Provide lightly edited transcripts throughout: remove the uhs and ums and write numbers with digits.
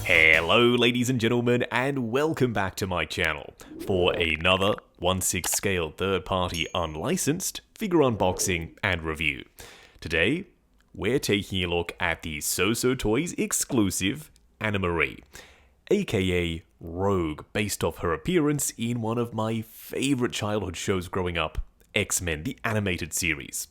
Hello ladies and gentlemen, and welcome back to my channel for another 1/6 scale third-party unlicensed figure unboxing and review. Today, we're taking a look at the SooSoo Toys exclusive Anna Marie, aka Rogue, based off her appearance in one of my favorite childhood shows growing up, X-Men, the animated series.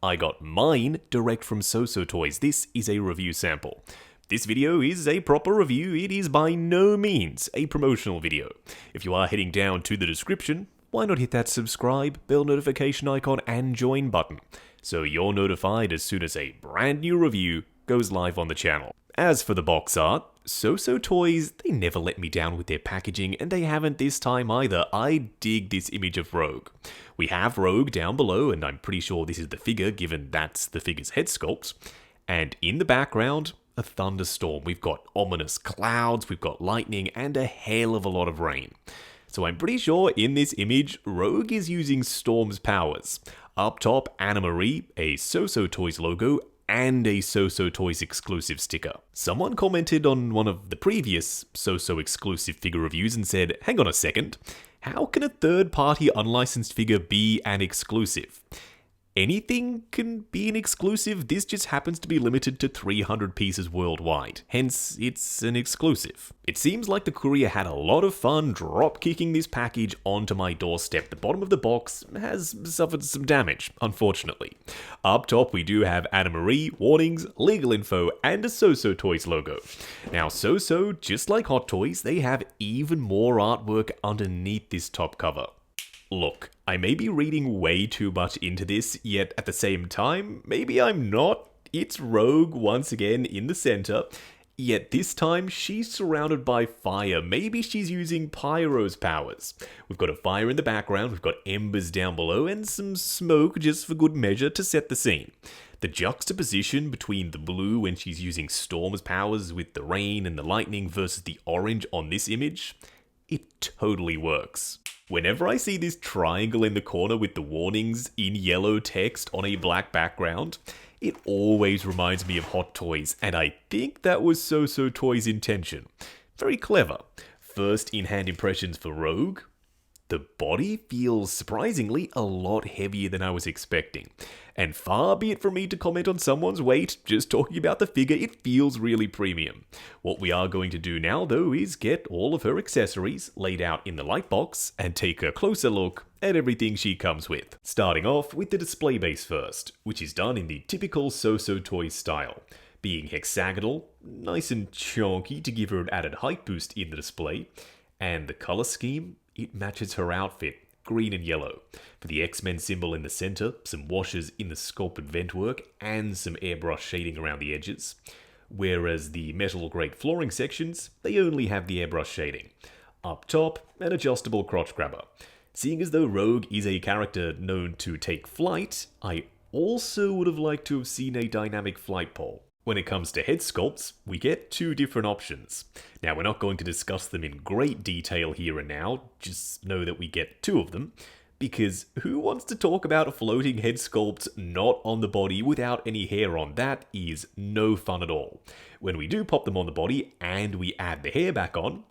I got mine direct from SooSoo Toys. This is a review sample. This video is a proper review. It is by no means a promotional video. If you are heading down to the description, why not hit that subscribe, bell notification icon, and join button, so you're notified as soon as a brand new review goes live on the channel. As for the box art, SooSoo Toys, they never let me down with their packaging, and they haven't this time either. I dig this image of Rogue. We have Rogue down below, and I'm pretty sure this is the figure, given that's the figure's head sculpt. And in the background, a thunderstorm. We've got ominous clouds, we've got lightning, and a hell of a lot of rain. So I'm pretty sure in this image, Rogue is using Storm's powers. Up top, Anna Marie, a SooSoo Toys logo, and a SooSoo Toys exclusive sticker. Someone commented on one of the previous SooSoo exclusive figure reviews and said, hang on a second, how can a third-party unlicensed figure be an exclusive? Anything can be an exclusive, this just happens to be limited to 300 pieces worldwide, hence it's an exclusive. It seems like the courier had a lot of fun drop-kicking this package onto my doorstep. The bottom of the box has suffered some damage, unfortunately. Up top we do have Anna Marie, warnings, legal info, and a SooSoo Toys logo. Now SooSoo, just like Hot Toys, they have even more artwork underneath this top cover. Look, I may be reading way too much into this, yet at the same time, maybe I'm not. It's Rogue once again in the center, yet this time she's surrounded by fire. Maybe she's using Pyro's powers. We've got a fire in the background, we've got embers down below, and some smoke just for good measure to set the scene. The juxtaposition between the blue when she's using Storm's powers with the rain and the lightning versus the orange on this image, it totally works. Whenever I see this triangle in the corner with the warnings in yellow text on a black background, it always reminds me of Hot Toys, and I think that was SooSoo Toys' intention. Very clever. First in-hand impressions for Rogue. The body feels surprisingly a lot heavier than I was expecting. And far be it from me to comment on someone's weight, just talking about the figure, it feels really premium. What we are going to do now though is get all of her accessories laid out in the light box and take a closer look at everything she comes with. Starting off with the display base first, which is done in the typical SooSoo Toys style. Being hexagonal, nice and chunky to give her an added height boost in the display, and the color scheme, it matches her outfit, green and yellow. For the X-Men symbol in the center, some washes in the sculpted vent work, and some airbrush shading around the edges. Whereas the metal grate flooring sections, they only have the airbrush shading. Up top, an adjustable crotch grabber. Seeing as though Rogue is a character known to take flight, I also would have liked to have seen a dynamic flight pole. When it comes to head sculpts, we get two different options. Now, we're not going to discuss them in great detail here and now, just know that we get two of them, because who wants to talk about a floating head sculpt not on the body without any hair on? That is no fun at all. When we do pop them on the body and we add the hair back on,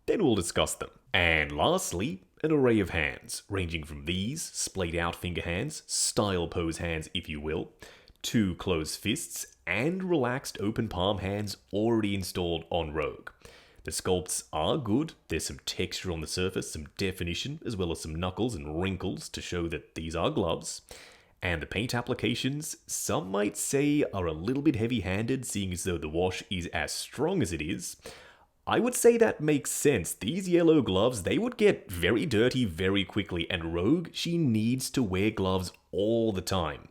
then we'll discuss them. And lastly, an array of hands, ranging from these splayed out finger hands, style pose hands if you will, to closed fists, and relaxed open palm hands already installed on Rogue. The sculpts are good, there's some texture on the surface, some definition, as well as some knuckles and wrinkles to show that these are gloves. And the paint applications, some might say, are a little bit heavy-handed, seeing as though the wash is as strong as it is. I would say that makes sense. These yellow gloves, they would get very dirty very quickly, and Rogue, she needs to wear gloves all the time.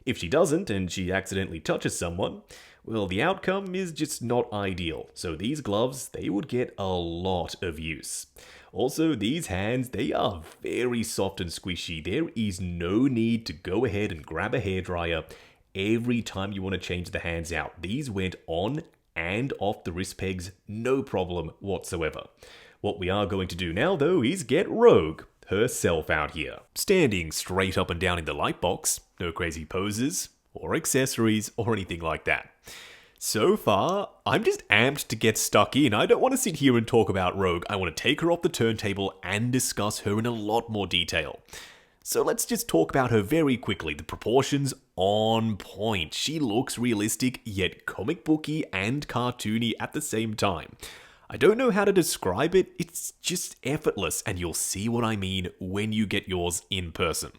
If she doesn't, and she accidentally touches someone, well, the outcome is just not ideal. So these gloves, they would get a lot of use. Also, these hands, they are very soft and squishy. There is no need to go ahead and grab a hairdryer every time you want to change the hands out. These went on and off the wrist pegs, no problem whatsoever. What we are going to do now, though, is get Rogue herself out here. Standing straight up and down in the light box, no crazy poses, or accessories, or anything like that. So far, I'm just amped to get stuck in. I don't want to sit here and talk about Rogue. I want to take her off the turntable and discuss her in a lot more detail. So let's just talk about her very quickly. The proportions on point. She looks realistic, yet comic booky and cartoony at the same time. I don't know how to describe it, it's just effortless, and you'll see what I mean when you get yours in person.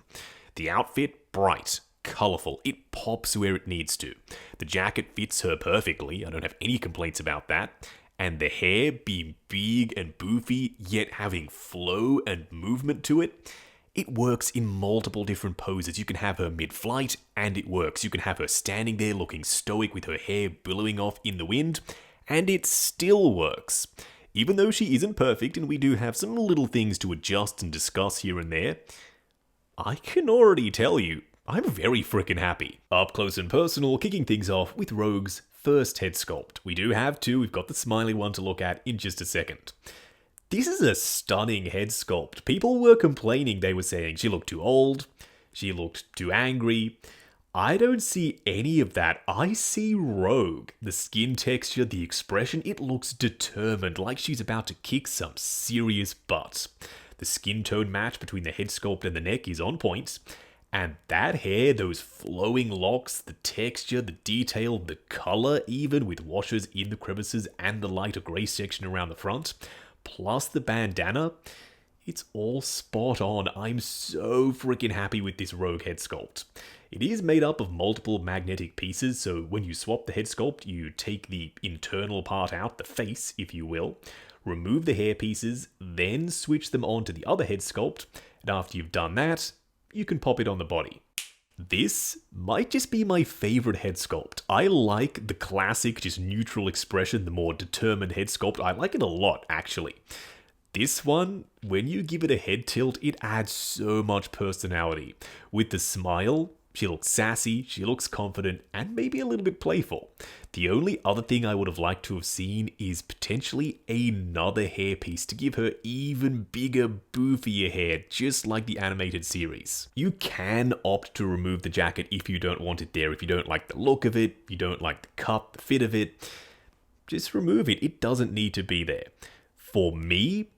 The outfit, bright, colourful, it pops where it needs to. The jacket fits her perfectly, I don't have any complaints about that. And the hair being big and boofy, yet having flow and movement to it. It works in multiple different poses. You can have her mid-flight, and it works. You can have her standing there looking stoic with her hair billowing off in the wind, and it still works. Even though she isn't perfect, and we do have some little things to adjust and discuss here and there, I can already tell you, I'm very freaking happy. Up close and personal, kicking things off with Rogue's first head sculpt. We do have two, we've got the smiley one to look at in just a second. This is a stunning head sculpt. People were complaining, they were saying she looked too old, she looked too angry. I don't see any of that. I see Rogue. The skin texture, the expression, it looks determined, like she's about to kick some serious butt. The skin tone match between the head sculpt and the neck is on point. And that hair, those flowing locks, the texture, the detail, the color, even with washes in the crevices and the lighter grey section around the front, plus the bandana, it's all spot on. I'm so freaking happy with this Rogue head sculpt. It is made up of multiple magnetic pieces, so when you swap the head sculpt, you take the internal part out, the face, if you will, remove the hair pieces, then switch them onto the other head sculpt, and after you've done that, you can pop it on the body. This might just be my favorite head sculpt. I like the classic, just neutral expression, the more determined head sculpt. I like it a lot, actually. This one, when you give it a head tilt, it adds so much personality. With the smile, she looks sassy, she looks confident, and maybe a little bit playful. The only other thing I would have liked to have seen is potentially another hairpiece to give her even bigger, boofier hair, just like the animated series. You can opt to remove the jacket if you don't want it there, if you don't like the look of it, you don't like the cut, the fit of it. Just remove it, it doesn't need to be there. For me,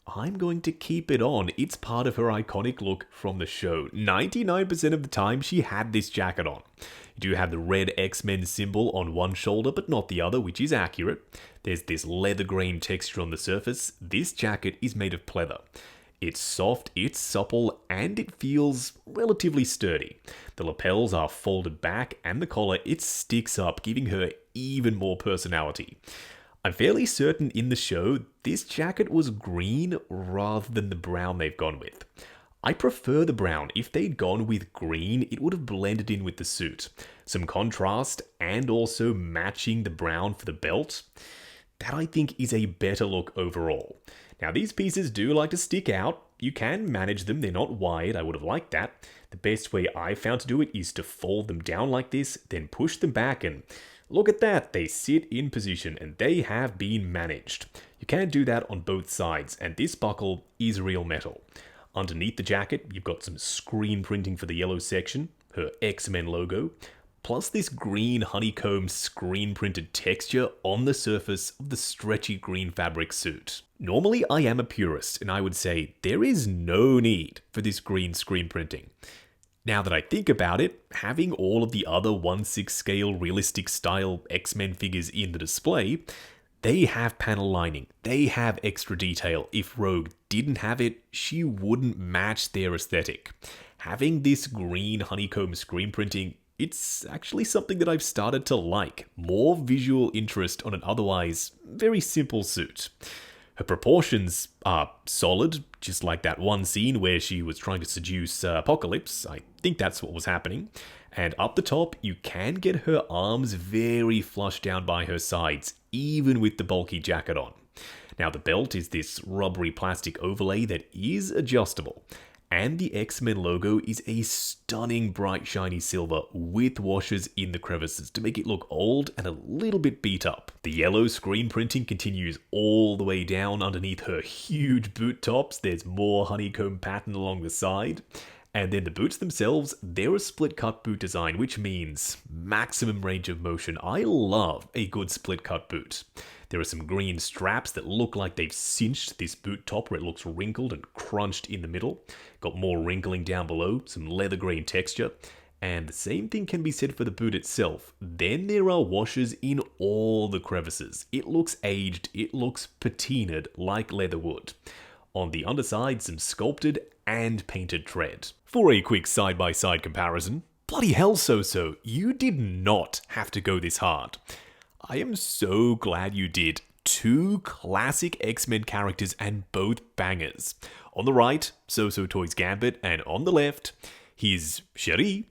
I'm going to keep it on. It's part of her iconic look from the show. 99% of the time, she had this jacket on. You do have the red X-Men symbol on one shoulder, but not the other, which is accurate. There's this leather grain texture on the surface. This jacket is made of pleather. It's soft, it's supple, and it feels relatively sturdy. The lapels are folded back, and the collar, it sticks up, giving her even more personality. I'm fairly certain in the show, this jacket was green rather than the brown they've gone with. I prefer the brown. If they'd gone with green, it would have blended in with the suit. Some contrast and also matching the brown for the belt. That I think is a better look overall. Now these pieces do like to stick out. You can manage them, they're not wide, I would have liked that. The best way I found to do it is to fold them down like this, then push them back and look at that, they sit in position and they have been managed. You can do that on both sides, and this buckle is real metal. Underneath the jacket, you've got some screen printing for the yellow section, her X-Men logo, plus this green honeycomb screen printed texture on the surface of the stretchy green fabric suit. Normally I am a purist, and I would say there is no need for this green screen printing. Now that I think about it, having all of the other 1/6 scale realistic style X-Men figures in the display, they have panel lining, they have extra detail. If Rogue didn't have it, she wouldn't match their aesthetic. Having this green honeycomb screen printing, it's actually something that I've started to like. More visual interest on an otherwise very simple suit. Her proportions are solid, just like that one scene where she was trying to seduce Apocalypse. I think that's what was happening. And up the top, you can get her arms very flush down by her sides, even with the bulky jacket on. Now the belt is this rubbery plastic overlay that is adjustable. And the X-Men logo is a stunning bright shiny silver with washes in the crevices to make it look old and a little bit beat up. The yellow screen printing continues all the way down underneath her huge boot tops. There's more honeycomb pattern along the side. And then the boots themselves, they're a split cut boot design, which means maximum range of motion. I love a good split cut boot. There are some green straps that look like they've cinched this boot top where it looks wrinkled and crunched in the middle. Got more wrinkling down below, some leather green texture. And the same thing can be said for the boot itself. Then there are washers in all the crevices. It looks aged, it looks patinaed like leather would. On the underside, some sculpted and painted tread. For a quick side-by-side comparison, bloody hell, SooSoo, you did not have to go this hard. I am so glad you did. 2 classic X-Men characters and both bangers. On the right, SooSoo Toys Gambit, and on the left, he's Cherie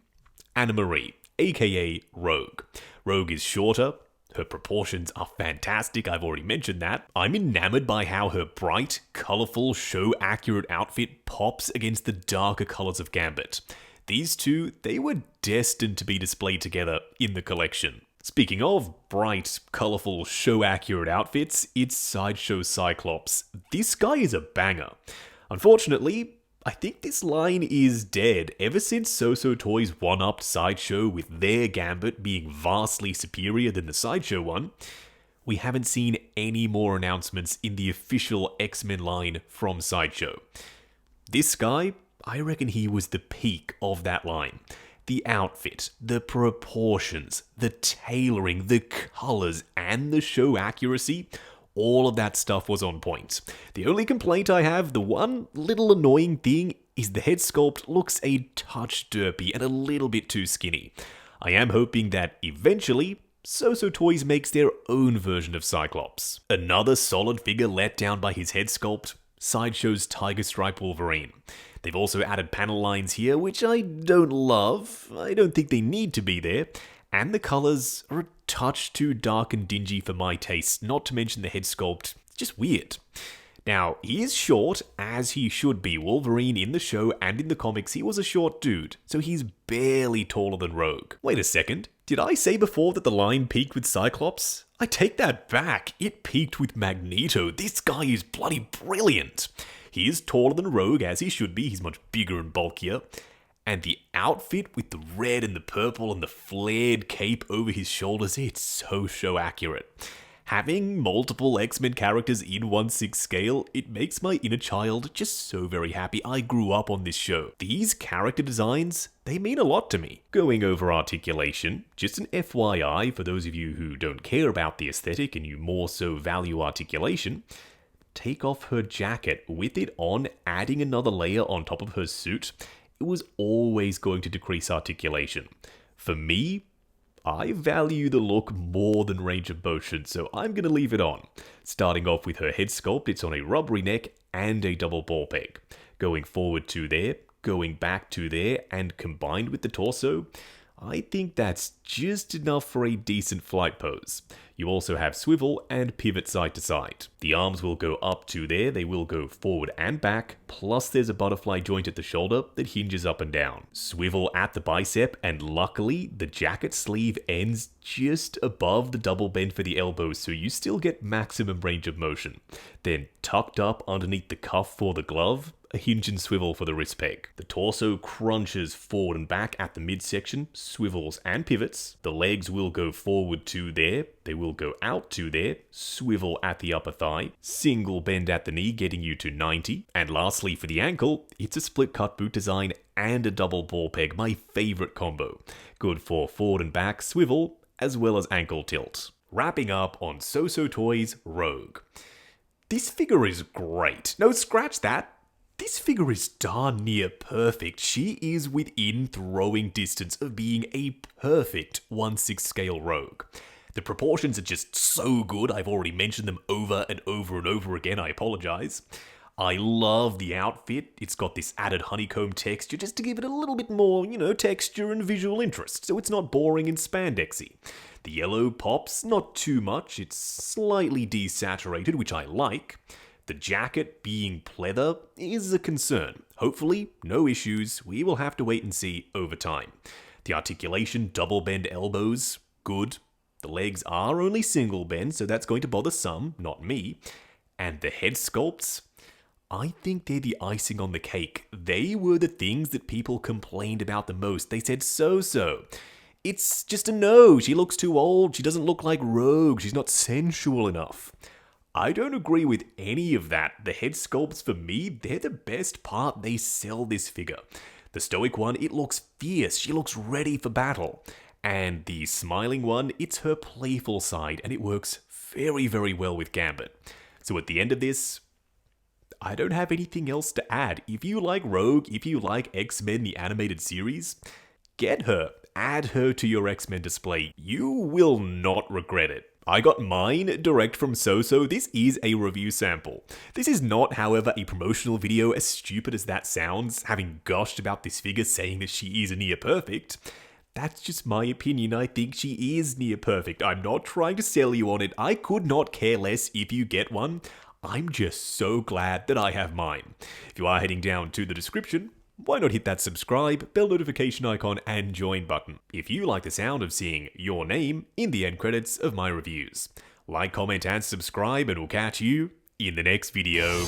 Anna Marie, aka Rogue. Rogue is shorter. Her proportions are fantastic, I've already mentioned that. I'm enamored by how her bright, colourful, show-accurate outfit pops against the darker colours of Gambit. These two, they were destined to be displayed together in the collection. Speaking of bright, colourful, show-accurate outfits, it's Sideshow Cyclops. This guy is a banger. Unfortunately, I think this line is dead ever since SooSoo Toys one-upped Sideshow with their Gambit being vastly superior than the Sideshow one. We haven't seen any more announcements in the official X-Men line from Sideshow. This guy, I reckon he was the peak of that line. The outfit, the proportions, the tailoring, the colours, and the show accuracy, all of that stuff was on point. The only complaint I have, the one little annoying thing, is the head sculpt looks a touch derpy and a little bit too skinny. I am hoping that eventually, SooSoo Toys makes their own version of Cyclops. Another solid figure let down by his head sculpt, Sideshow's Tiger Stripe Wolverine. They've also added panel lines here, which I don't love. I don't think they need to be there. And the colours are a touch too dark and dingy for my taste, not to mention the head sculpt, just weird. Now, he is short, as he should be. Wolverine in the show and in the comics, he was a short dude, so he's barely taller than Rogue. Wait a second, did I say before that the line peaked with Cyclops? I take that back, it peaked with Magneto. This guy is bloody brilliant. He is taller than Rogue, as he should be, he's much bigger and bulkier. And the outfit with the red and the purple and the flared cape over his shoulders, it's so show accurate. Having multiple X-Men characters in 1/6 scale, it makes my inner child just so very happy. I grew up on this show. These character designs, they mean a lot to me. Going over Articulation, just an FYI for those of you who don't care about the aesthetic and you more so value Articulation, take off her jacket with it on, adding another layer on top of her suit. It was always going to decrease articulation. For me, I value the look more than range of motion, so I'm going to leave it on. Starting off with her head sculpt, it's on a rubbery neck and a double ball peg. Going forward to there, going back to there, and combined with the torso, I think that's just enough for a decent flight pose. You also have swivel and pivot side to side. The arms will go up to there, they will go forward and back, plus there's a butterfly joint at the shoulder that hinges up and down. Swivel at the bicep, and luckily the jacket sleeve ends just above the double bend for the elbows, so you still get maximum range of motion. Then tucked up underneath the cuff for the glove, a hinge and swivel for the wrist peg. The torso crunches forward and back at the midsection, swivels and pivots. The legs will go forward to there, they will go out to there, swivel at the upper thigh, single bend at the knee getting you to 90. And lastly for the ankle, it's a split cut boot design and a double ball peg, my favourite combo. Good for forward and back swivel, as well as ankle tilt. Wrapping up on SooSoo Toys Rogue. This figure is great. No, scratch that. This figure is darn near perfect. She is within throwing distance of being a perfect 1/6 scale Rogue. The proportions are just so good, I've already mentioned them over and over and over again, I apologize. I love the outfit, it's got this added honeycomb texture just to give it a little bit more, texture and visual interest, so it's not boring and spandexy. The yellow pops, not too much, it's slightly desaturated, which I like. The jacket being pleather is a concern. Hopefully, no issues. We will have to wait and see over time. The articulation, double bend elbows, good. The legs are only single bend, so that's going to bother some, not me. And the head sculpts, I think they're the icing on the cake. They were the things that people complained about the most. They said SooSoo. It's just a no. She looks too old. She doesn't look like Rogue. She's not sensual enough. I don't agree with any of that. The head sculpts, for me, they're the best part. They sell this figure. The stoic one, it looks fierce. She looks ready for battle. And the smiling one, it's her playful side, and it works very, very well with Gambit. So at the end of this, I don't have anything else to add. If you like Rogue, if you like X-Men the animated series, get her. Add her to your X-Men display. You will not regret it. I got mine direct from SooSoo. This is a review sample. This is not, however, a promotional video, as stupid as that sounds, having gushed about this figure saying that she is near perfect. That's just my opinion. I think she is near perfect. I'm not trying to sell you on it. I could not care less if you get one. I'm just so glad that I have mine. If you are heading down to the description, why not hit that subscribe, bell notification icon, and join button if you like the sound of seeing your name in the end credits of my reviews. Like, comment, and subscribe, and we'll catch you in the next video.